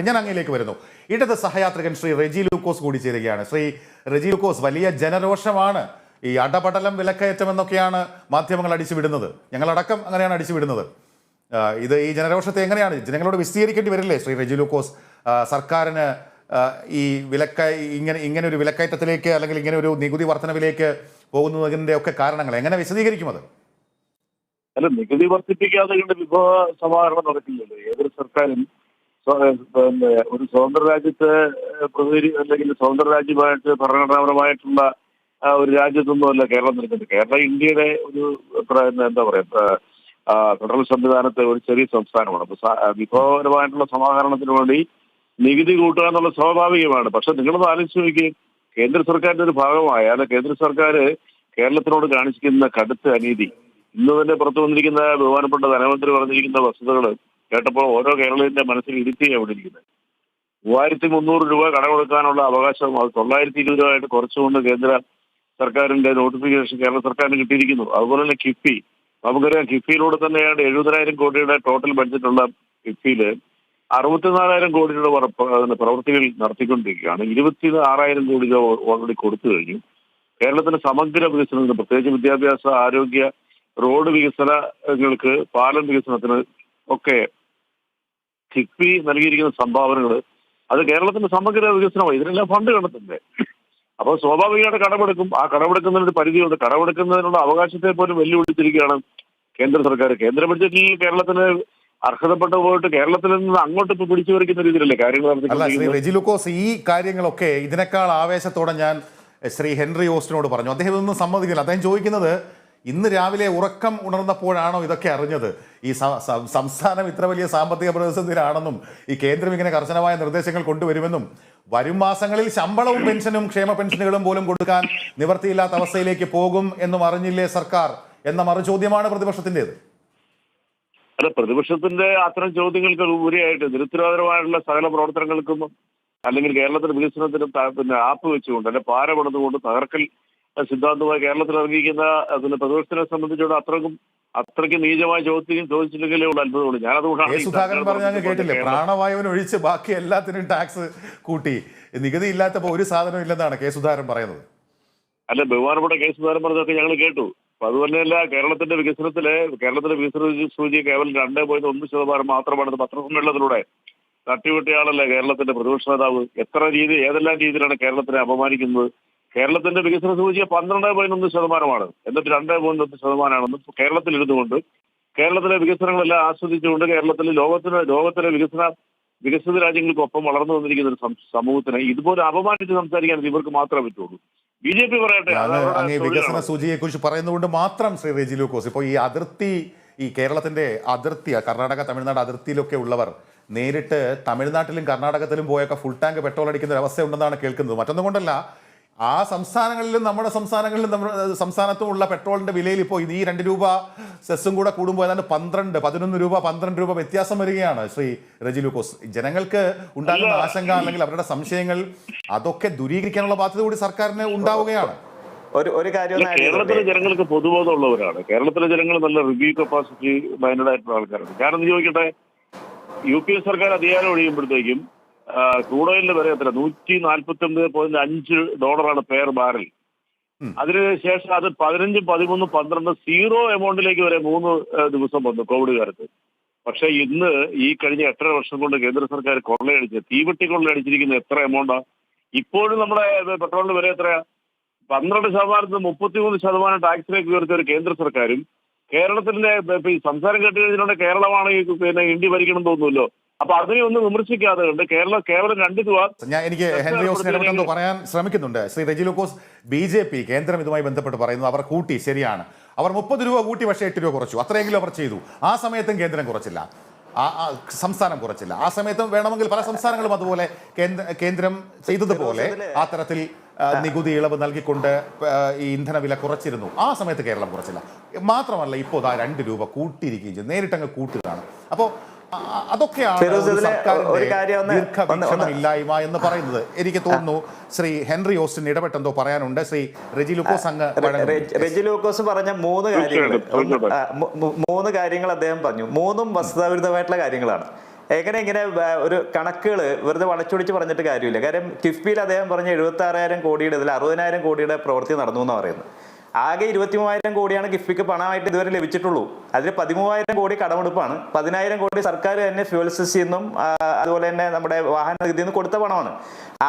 ഞാൻ അങ്ങയിലേക്ക് വരുന്നു. ഇടത് സഹയാത്രികൻ ശ്രീ റെജി ലൂക്കോസ് കൂടി ചേരുകയാണ്. ശ്രീ റെജി ലൂക്കോസ്, വലിയ ജനരോഷമാണ്. ഈ അടപടലം വിലക്കയറ്റം എന്നൊക്കെയാണ് മാധ്യമങ്ങൾ അടിച്ചുവിടുന്നത്, ഞങ്ങളടക്കം അങ്ങനെയാണ് അടിച്ചുവിടുന്നത്. ഇത് ഈ ജനരോഷത്തെ എങ്ങനെയാണ് ജനങ്ങളോട് വിശദീകരിക്കേണ്ടി വരില്ലേ ശ്രീ റെജി ലൂക്കോസ്? സർക്കാരിന് ഈ ഇങ്ങനെ ഒരു വിലക്കയറ്റത്തിലേക്ക് അല്ലെങ്കിൽ ഇങ്ങനെ ഒരു നികുതി വർധനവിലേക്ക് പോകുന്നതിൻ്റെ ഒക്കെ കാരണങ്ങൾ എങ്ങനെ വിശദീകരിക്കും അത്? അല്ല, നികുതി വർദ്ധിപ്പിക്കാതെ വിഭവ സമാഹരണം നടക്കില്ലല്ലോ. ഏതൊരു സർക്കാരും ഒരു സ്വതന്ത്ര രാജ്യത്തെ അല്ലെങ്കിൽ സ്വതന്ത്ര രാജ്യമായിട്ട് ഭരണഘടനാപരമായിട്ടുള്ള ഒരു രാജ്യത്തൊന്നുമല്ല കേരളം നിൽക്കുന്നത്. കേരളം ഇന്ത്യയുടെ ഒരു എന്താ പറയാ ഫെഡറൽ സംവിധാനത്തെ ഒരു ചെറിയ സംസ്ഥാനമാണ്. അപ്പൊ വിഭവപരമായിട്ടുള്ള സമാഹരണത്തിന് വേണ്ടി നികുതി കൂട്ടുക എന്നുള്ളത് സ്വാഭാവികമാണ്. പക്ഷെ നിങ്ങളത് ആലോചിച്ച് നോക്കി, കേന്ദ്ര സർക്കാരിന്റെ ഒരു ഭാഗമായ കേന്ദ്ര സർക്കാർ കേരളത്തിനോട് കാണിച്ചിരിക്കുന്ന കടുത്ത അനീതി ഇന്ന് തന്നെ പുറത്തു വന്നിരിക്കുന്ന ബഹുമാനപ്പെട്ട ധനമന്ത്രി പറഞ്ഞിരിക്കുന്ന വസ്തുതകൾ കേട്ടപ്പോൾ ഓരോ കേരളത്തിന്റെ മനസ്സിൽ ഇരുത്തിയാണ് വിട്ടിരിക്കുന്നത്. 3300 രൂപ കടമെടുക്കാനുള്ള അവകാശം 920 രൂപയായിട്ട് കുറച്ചുകൊണ്ട് കേന്ദ്ര സർക്കാരിന്റെ നോട്ടിഫിക്കേഷൻ കേരള സർക്കാരിന് കിട്ടിയിരിക്കുന്നു. അതുപോലെ തന്നെ കിഫ്ബി, നമുക്കറിയാം കിഫ്ബിയിലൂടെ തന്നെയാണ് 70,000 കോടിയുടെ ടോട്ടൽ ബഡ്ജറ്റുള്ള കിഫ്ബിയിൽ 64,000 കോടിയുടെ പ്രവൃത്തികൾ നടത്തിക്കൊണ്ടിരിക്കുകയാണ്. 26,000 കോടി രൂപ ഓൾറെഡി കൊടുത്തു കഴിഞ്ഞു. കേരളത്തിന്റെ സമഗ്ര വികസനത്തിന്, പ്രത്യേകിച്ച് വിദ്യാഭ്യാസ, ആരോഗ്യ, റോഡ് വികസനങ്ങൾക്ക്, പാലം വികസനത്തിന് ഒക്കെ കിഫ്ബി നൽകിയിരിക്കുന്ന സംഭാവനകൾ അത് കേരളത്തിന്റെ സമഗ്ര വികസനമാണ്. ഇതിനെല്ലാം ഫണ്ട് കണ്ടെത്തണ്ടേ? അപ്പോൾ സ്വാഭാവികമായിട്ട് കടമെടുക്കും. ആ കടമെടുക്കുന്നതിനൊരു പരിധിയുണ്ട്. കടമെടുക്കുന്നതിനുള്ള അവകാശത്തെ പോലും വെല്ലുവിളിച്ചിരിക്കുകയാണ് കേന്ദ്ര സർക്കാർ. കേന്ദ്ര ബഡ്ജറ്റിൽ കേരളത്തിന് അർഹതപ്പെട്ട പോയിട്ട് കേരളത്തിൽ നിന്ന് അങ്ങോട്ട് ഇപ്പൊ പിടിച്ചു പറിക്കുന്ന രീതിയിലല്ലേ കാര്യങ്ങൾ നടത്തിക്കൊണ്ടിരിക്കുന്നത്. റെജി ലൂക്കോസ്, ഈ കാര്യങ്ങളൊക്കെ ഇതിനേക്കാൾ ആവേശത്തോടെ ഞാൻ ശ്രീ ഹെൻറി ഓസ്റ്റിനോട് പറഞ്ഞു. അദ്ദേഹം ഇതൊന്നും സമ്മതിക്കില്ല. അദ്ദേഹം ചോദിക്കുന്നത്, ഇന്ന് രാവിലെ ഉറക്കം ഉണർന്നപ്പോഴാണോ ഇതൊക്കെ അറിഞ്ഞത്? ഈ സംസ്ഥാനം ഇത്ര വലിയ സാമ്പത്തിക പ്രതിസന്ധിയിലാണെന്നും ഈ കേന്ദ്രം ഇങ്ങനെ കർശനമായ നിർദ്ദേശങ്ങൾ കൊണ്ടുവരുമെന്നും വരും മാസങ്ങളിൽ ശമ്പളവും പെൻഷനും ക്ഷേമ പെൻഷനുകളും പോലും കൊടുക്കാൻ നിവൃത്തിയില്ലാത്ത അവസ്ഥയിലേക്ക് പോകും എന്നും അറിഞ്ഞില്ലേ സർക്കാർ എന്ന മറുചോദ്യമാണ് പ്രതിപക്ഷത്തിൻ്റെത്. അല്ല, പ്രതിപക്ഷത്തിന്റെ അത്തരം ചോദ്യങ്ങൾക്ക് ഉപരിയായിട്ട് നിരുത്തരവാദപരമായിട്ടുള്ള സകല പ്രവർത്തനങ്ങൾക്കും അല്ലെങ്കിൽ കേരളത്തിന്റെ വികസനത്തിനും ആപ്പ് വെച്ചുകൊണ്ട് അല്ലെ പാര പണിതുകൊണ്ട് തകർക്കൽ സിദ്ധാന്തമായി കേരളത്തിൽ ഇറങ്ങിയിരിക്കുന്ന പ്രതിപക്ഷത്തിനെ സംബന്ധിച്ചോട് അത്രയ്ക്ക് നീചമായ ചോദിച്ചില്ലെങ്കിലേ ഉള്ള അത്ഭുതമുള്ളൂ. ഞാനതുകൊണ്ടാണ് കേട്ടില്ലേ, പ്രാണവായുവിന് ഒഴിച്ച് ബാക്കി എല്ലാത്തിനും ടാക്സ് കൂട്ടി, നികുതി ഇല്ലാത്തപ്പോ ഒരു സാധനം ഇല്ലെന്നാണ് കെ സുധാകരൻ പറയുന്നത്. അല്ല, ബഹുമാനപ്പെട്ട കെ സുധാകരൻ പറഞ്ഞതൊക്കെ ഞങ്ങൾ കേട്ടു. അപ്പൊ അതുപോലെയല്ല, കേരളത്തിന്റെ വികസന സൂചി കേവലം 2.1% മാത്രമാണ് പത്രസമ്മേളനത്തിലൂടെ തട്ടിവിട്ടയാളല്ലേ കേരളത്തിന്റെ പ്രതിപക്ഷ നേതാവ്. ഏതെല്ലാം രീതിയിലാണ് കേരളത്തിനെ അപമാനിക്കുന്നത്. കേരളത്തിന്റെ വികസന സൂചിക 12.1%, എന്നിട്ട് 2.1% കേരളത്തിൽ ഇരുന്നുകൊണ്ട് കേരളത്തിലെ വികസനങ്ങളെല്ലാം ആസ്വദിച്ചുകൊണ്ട് കേരളത്തിലെ ലോകത്തിലെ വികസിത രാജ്യങ്ങൾക്കൊപ്പം വളർന്നു വന്നിരിക്കുന്ന ഒരു സമൂഹത്തിനെ ഇതുപോലെ അപമാനിച്ച് സംസാരിക്കാൻ ഇവർക്ക് മാത്രമേ പറ്റുള്ളൂ. BJP പറയട്ടെ. വികസന സൂചിയെ കുറിച്ച് പറയുന്നതുകൊണ്ട് മാത്രം ശ്രീ റെജി ലൂക്കോസ്, ഇപ്പോൾ ഈ കേരളത്തിന്റെ അതിർത്തി, കർണാടക തമിഴ്നാട് അതിർത്തിയിലൊക്കെ ഉള്ളവർ നേരിട്ട് തമിഴ്നാട്ടിലും കർണാടകത്തിലും പോയൊക്കെ ഫുൾ ടാങ്ക് പെട്രോൾ അടിക്കുന്ന ഒരു അവസ്ഥ ഉണ്ടെന്നാണ് കേൾക്കുന്നത്. മറ്റൊന്നും കൊണ്ടല്ല, ആ സംസ്ഥാനങ്ങളിലും നമ്മുടെ സംസ്ഥാനത്തും ഉള്ള പെട്രോളിന്റെ വിലയിൽ ഇപ്പോൾ ഈ 2 രൂപ സെസ്സും കൂടെ കൂടുമ്പോൾ ഏതാണ്ട് 11 രൂപ 12 രൂപ വ്യത്യാസം വരികയാണ്. ശ്രീ റെജി ലൂക്കോസ്, ജനങ്ങൾക്ക് ഉണ്ടാകുന്ന ആശങ്ക അല്ലെങ്കിൽ അവരുടെ സംശയങ്ങൾ അതൊക്കെ ദൂരീകരിക്കാനുള്ള ബാധ്യത കൂടി സർക്കാരിന് ഉണ്ടാവുകയാണ്. ഒരു കാര്യം, കേരളത്തിലെ ജനങ്ങൾക്ക് പൊതുബോധമുള്ളവരാണ്. കേരളത്തിലെ ജനങ്ങൾ നല്ല റിവ്യൂ കപ്പാസിറ്റി മൈൻഡഡ് ആയിട്ടുള്ള ആൾക്കാരാണ്. ഞാനൊന്ന് ചോദിക്കട്ടെ, UPA സർക്കാർ അധികാരം ഒഴിയുമ്പോഴത്തേക്കും ക്രൂഡ് ഓയിലിന്റെ വില എത്ര? $149.5 പെർ ബാരൽ. അതിനുശേഷം അത് 15, 13, 12 സീറോ എമൗണ്ടിലേക്ക് വരെ 3 ദിവസം വന്നു കോവിഡ് കാലത്ത്. പക്ഷെ ഇന്ന് ഈ കഴിഞ്ഞ 8.5 വർഷം കൊണ്ട് കേന്ദ്ര സർക്കാർ തീവെട്ടി കൊള്ളയടിച്ചിരിക്കുന്ന എത്ര എമൗണ്ടാ? ഇപ്പോഴും നമ്മുടെ പെട്രോളിന്റെ വില എത്രയാ? 12% 33% ടാക്സിലേക്ക് ഉയർത്തിയ ഒരു കേന്ദ്ര സർക്കാരും കേരളത്തിന്റെ സംസാരം കേട്ട് കഴിഞ്ഞിട്ടുണ്ടെങ്കിൽ കേരളമാണ് ഇന്ത്യ ഭരിക്കണം തോന്നുമല്ലോ. അപ്പൊ അതിനെ ഒന്ന് വിമർശിക്കാതെ ഉണ്ട് കേവലം 2 രൂപ. എനിക്ക് ഹെൻറി ഓസ്റ്റിനെ പറയാൻ ശ്രമിക്കുന്നുണ്ട്. ശ്രീ റെജി ലൂക്കോസ്, BJP കേന്ദ്രം ഇതുമായി ബന്ധപ്പെട്ട് പറയുന്നു അവർ കൂട്ടി, ശരിയാണ്, അവർ 30 രൂപ കൂട്ടി, പക്ഷേ 8 രൂപ കുറച്ചു, അത്രയെങ്കിലും അവർ ചെയ്തു. ആ സമയത്തും കേന്ദ്രം കുറച്ചില്ല, സംസ്ഥാനം കുറച്ചില്ല. ആ സമയത്തും വേണമെങ്കിൽ പല സംസ്ഥാനങ്ങളും അതുപോലെ കേന്ദ്രം ചെയ്തതുപോലെ ആ തരത്തിൽ നികുതി ഇളവ് നൽകിക്കൊണ്ട് ഈ ഇന്ധന വില കുറച്ചിരുന്നു. ആ സമയത്ത് കേരളം കുറച്ചില്ല. മാത്രമല്ല, ഇപ്പോൾ 2 രൂപ കൂട്ടിയിരിക്കുകയും ചെയ്തു, നേരിട്ടങ്ങ് കൂട്ടുകയാണ്. അപ്പോൾ അതൊക്കെയാണ് ദീർഘവീക്ഷണമില്ലായ്മ എന്ന് പറയുന്നത്. എനിക്ക് തോന്നുന്നു ശ്രീ ഹെൻറി ഓസ്റ്റിൻ ഇടപെട്ടെന്തോ പറയാനുണ്ട്. ശ്രീ റെജി ലൂക്കോസ് റെജി ലൂക്കോസ് പറഞ്ഞ 3 കാര്യങ്ങൾ അദ്ദേഹം പറഞ്ഞു. 3 വസ്തുതാവിരുദ്ധമായിട്ടുള്ള കാര്യങ്ങളാണ്. എങ്ങനെ ഇങ്ങനെ ഒരു കണക്കുകൾ വെറുതെ വളച്ചൊടിച്ച് പറഞ്ഞിട്ട് കാര്യമില്ല. കാര്യം കിഫ്ബിയിൽ അദ്ദേഹം പറഞ്ഞ 76,000 കോടിയുടെ ഇതിൽ 60,000 കോടിയുടെ പ്രവൃത്തി നടന്നു എന്നാണ് പറയുന്നത്. ആകെ 23,000 കോടിയാണ് കിഫ്ബിക്ക് പണമായിട്ട് ഇതുവരെ ലഭിച്ചിട്ടുള്ളൂ. അതിൽ 13,000 കോടി കടമെടുപ്പാണ്, 10,000 കോടി സർക്കാർ തന്നെ ഫ്യൂൽ സെസ്സിൽ നിന്നും അതുപോലെ തന്നെ നമ്മുടെ വാഹന നികുതിയിൽ നിന്ന് കൊടുത്ത പണമാണ്.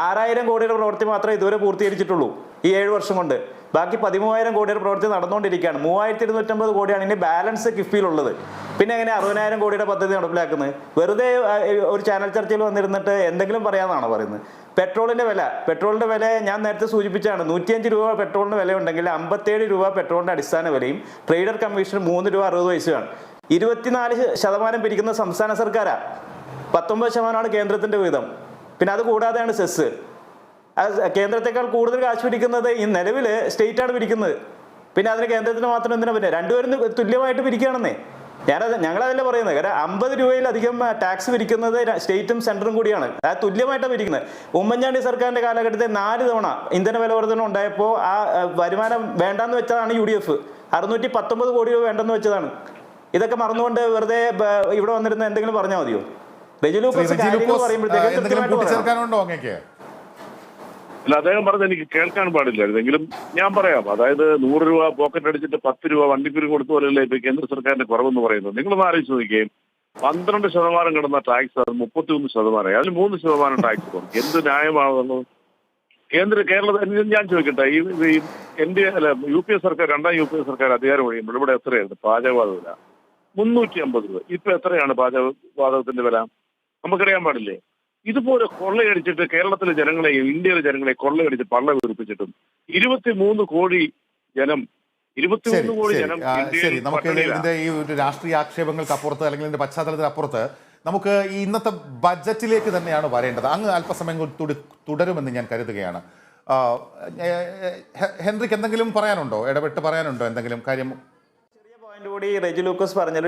6,000 കോടിയുടെ പ്രവൃത്തി മാത്രമേ ഇതുവരെ പൂർത്തീകരിച്ചിട്ടുള്ളൂ ഈ 7 വർഷം കൊണ്ട്. ബാക്കി 13,000 കോടിയുടെ പ്രവൃത്തി നടന്നുകൊണ്ടിരിക്കുകയാണ്. 3,250 കോടിയാണ് ഇനി ബാലൻസ് കിഫ്ബിയിലുള്ളത്. പിന്നെ എങ്ങനെ 60,000 കോടിയുടെ പദ്ധതി നടപ്പിലാക്കുന്നത്? വെറുതെ ഒരു ചാനൽ ചർച്ചയിൽ വന്നിരുന്നിട്ട് എന്തെങ്കിലും പറയാമെന്നാണോ പറയുന്നത്? പെട്രോളിന്റെ വില ഞാൻ നേരത്തെ സൂചിപ്പിച്ചാണ്. 105 രൂപ പെട്രോളിന് വിലയുണ്ടെങ്കിൽ 57 രൂപ പെട്രോളിന്റെ അടിസ്ഥാന വിലയും ട്രേഡർ കമ്മീഷൻ 3 രൂപ 60 പൈസയാണ്. 24% പിരിക്കുന്ന സംസ്ഥാന സർക്കാരാണ്, 19% കേന്ദ്രത്തിന്റെ വീതം. പിന്നെ അത് കൂടാതെയാണ് സെസ്. കേന്ദ്രത്തെക്കാൾ കൂടുതൽ കാശ് പിരിക്കുന്നത് ഈ നിലവിൽ സ്റ്റേറ്റ് ആണ് പിരിക്കുന്നത്. പിന്നെ അതിന് കേന്ദ്രത്തിന് മാത്രം എന്തിനാ പറ്റുക? രണ്ടുപേരും തുല്യമായിട്ട് പിരിക്കുകയാണെന്നേ. ഞങ്ങളതല്ലേ പറയുന്നത്. കാരണം 50 രൂപയിലധികം ടാക്സ് പിരിക്കുന്നത് സ്റ്റേറ്റും സെൻട്രലും കൂടിയാണ്. അത് തുല്യമായിട്ടാണ് പിരിക്കുന്നത്. ഉമ്മൻചാണ്ടി സർക്കാരിന്റെ കാലഘട്ടത്തിൽ 4 തവണ ഇന്ധന വില വർധന ഉണ്ടായപ്പോൾ ആ വരുമാനം വേണ്ടാന്ന് വെച്ചതാണ് UDF. 619 കോടി രൂപ വേണ്ടെന്ന് വെച്ചതാണ്. ഇതൊക്കെ മറന്നുകൊണ്ട് വെറുതെ ഇവിടെ വന്നിരുന്ന എന്തെങ്കിലും പറഞ്ഞാൽ മതിയോ? റെജി ലൂക്കോസ് കാര്യങ്ങൾ പറയുമ്പോഴത്തേക്ക് അല്ല, അദ്ദേഹം പറഞ്ഞത് എനിക്ക് കേൾക്കാൻ പാടില്ലായിരുന്നു. എങ്കിലും ഞാൻ പറയാം. അതായത് 100 രൂപ പോക്കറ്റ് അടിച്ചിട്ട് 10 രൂപ വണ്ടിക്കൂലി കൊടുത്തു പോലെയല്ലേ ഇപ്പൊ കേന്ദ്ര സർക്കാരിന്റെ കുറവെന്ന് പറയുന്നത്. നിങ്ങളൊന്ന് ആലോചിച്ച് നോക്കുകയും 12% കിടന്ന ടാക്സ് അത് 33%. അതിൽ 3% ടാക്സ് കൊടുക്കും. എന്ത് ന്യായമാണെന്നുള്ളത് കേരളത്തിൽ ഞാൻ ചോദിക്കട്ടെ. ഈ UPA സർക്കാർ, രണ്ടാം UPA സർക്കാർ അധികാരം ഒഴിയുമ്പോൾ ഇവിടെ എത്രയായിരുന്നു പാചകവാത വില? 350 രൂപ. ഇപ്പൊ എത്രയാണ് പാചകവാതകത്തിന്റെ വില? നമുക്കറിയാൻ പാടില്ലേ? ഇതുപോലെ കൊള്ളയടിച്ചിട്ട് കേരളത്തിലെ ജനങ്ങളെയും ഇന്ത്യയിലെ ജനങ്ങളെ കൊള്ളയടിച്ച് പള്ള വീർപ്പിച്ചിട്ടും 23 കോടി ജനം ശരി, നമുക്ക് ഇതിന്റെ ഈ ഒരു രാഷ്ട്രീയ ആക്ഷേപങ്ങൾക്ക് അപ്പുറത്ത് അല്ലെങ്കിൽ ഇതിന്റെ പശ്ചാത്തലത്തിന് അപ്പുറത്ത് നമുക്ക് ഈ ഇന്നത്തെ ബഡ്ജറ്റിലേക്ക് തന്നെയാണ് വരേണ്ടത്. അങ്ങ് അല്പസമയം തുടരുമെന്ന് ഞാൻ കരുതുകയാണ്. ഹെൻറിക്ക് എന്തെങ്കിലും പറയാനുണ്ടോ? ഇടപെട്ട് പറയാനുണ്ടോ എന്തെങ്കിലും കാര്യം? ചെറിയ പോയിന്റ് കൂടി റെജി ലൂക്കോസ് പറഞ്ഞൊരു